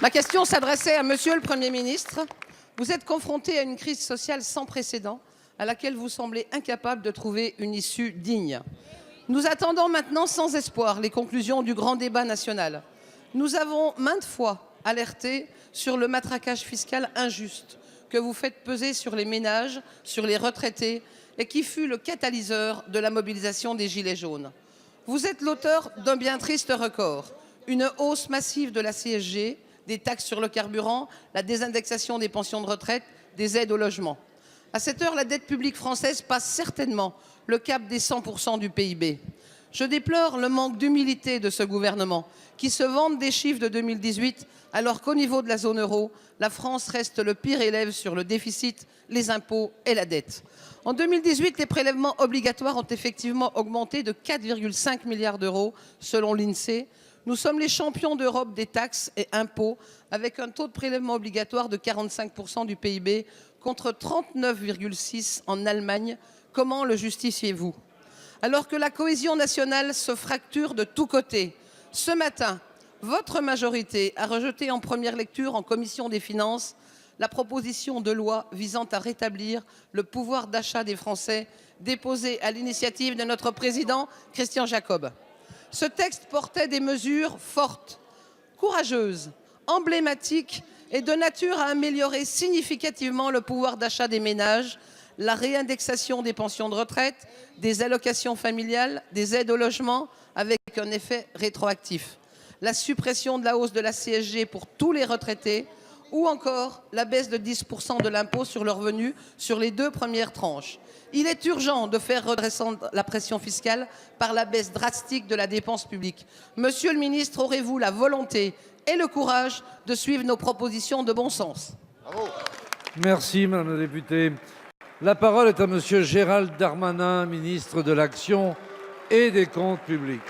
Ma question s'adressait à Monsieur le Premier ministre. Vous êtes confronté à une crise sociale sans précédent à laquelle vous semblez incapable de trouver une issue digne. Nous attendons maintenant sans espoir les conclusions du grand débat national. Nous avons maintes fois alerté sur le matraquage fiscal injuste que vous faites peser sur les ménages, sur les retraités et qui fut le catalyseur de la mobilisation des Gilets jaunes. Vous êtes l'auteur d'un bien triste record, une hausse massive de la CSG, des taxes sur le carburant, la désindexation des pensions de retraite, des aides au logement. À cette heure, la dette publique française passe certainement le cap des 100% du PIB. Je déplore le manque d'humilité de ce gouvernement qui se vante des chiffres de 2018 alors qu'au niveau de la zone euro, la France reste le pire élève sur le déficit, les impôts et la dette. En 2018, les prélèvements obligatoires ont effectivement augmenté de 4,5 milliards d'euros selon l'INSEE. Nous sommes les champions d'Europe des taxes et impôts avec un taux de prélèvement obligatoire de 45% du PIB contre 39,6% en Allemagne. Comment le justifiez-vous? Alors que la cohésion nationale se fracture de tous côtés, ce matin, votre majorité a rejeté en première lecture en commission des finances la proposition de loi visant à rétablir le pouvoir d'achat des Français déposée à l'initiative de notre président Christian Jacob. Ce texte portait des mesures fortes, courageuses, emblématiques et de nature à améliorer significativement le pouvoir d'achat des ménages, la réindexation des pensions de retraite, des allocations familiales, des aides au logement avec un effet rétroactif, la suppression de la hausse de la CSG pour tous les retraités ou encore la baisse de 10% de l'impôt sur le revenu sur les 2 premières tranches. Il est urgent de faire redescendre la pression fiscale par la baisse drastique de la dépense publique. Monsieur le ministre, aurez-vous la volonté et le courage de suivre nos propositions de bon sens? Bravo. Merci, madame la députée. La parole est à monsieur Gérald Darmanin, ministre de l'Action et des Comptes publics.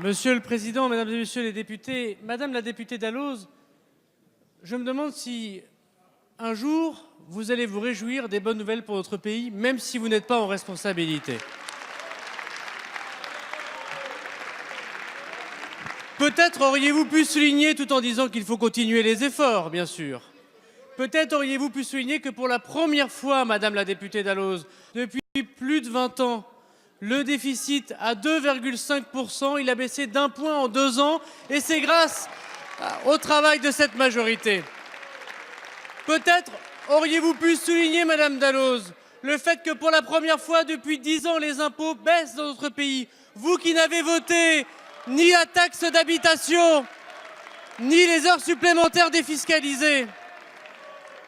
Monsieur le Président, Mesdames et Messieurs les députés, Madame la députée Dalloz, je me demande si un jour vous allez vous réjouir des bonnes nouvelles pour notre pays, même si vous n'êtes pas en responsabilité. Peut-être auriez-vous pu souligner, tout en disant qu'il faut continuer les efforts, bien sûr. Peut-être auriez-vous pu souligner que pour la première fois, Madame la députée Dalloz, depuis plus de 20 ans, le déficit à 2,5%, il a baissé d'1 point en 2 ans, et c'est grâce au travail de cette majorité. Peut-être auriez-vous pu souligner, Madame Dalloz, le fait que pour la première fois depuis 10 ans, les impôts baissent dans notre pays. Vous qui n'avez voté ni la taxe d'habitation, ni les heures supplémentaires défiscalisées.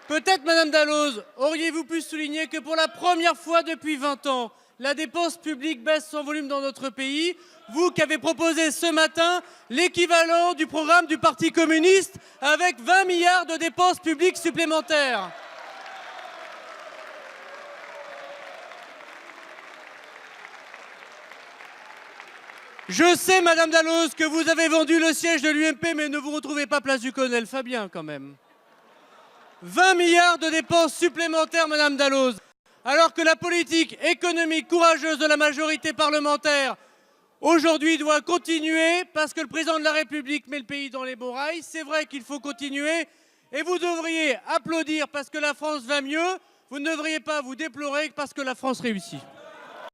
Peut-être, Madame Dalloz, auriez-vous pu souligner que pour la première fois depuis 20 ans, la dépense publique baisse son volume dans notre pays, vous qui avez proposé ce matin l'équivalent du programme du Parti communiste avec 20 milliards de dépenses publiques supplémentaires. Je sais, Madame Dalloz, que vous avez vendu le siège de l'UMP, mais ne vous retrouvez pas place du colonel Fabien, quand même. 20 milliards de dépenses supplémentaires, Madame Dalloz. Alors que la politique économique courageuse de la majorité parlementaire, aujourd'hui, doit continuer parce que le président de la République met le pays dans les bons rails. C'est vrai qu'il faut continuer et vous devriez applaudir parce que la France va mieux. Vous ne devriez pas vous déplorer parce que la France réussit.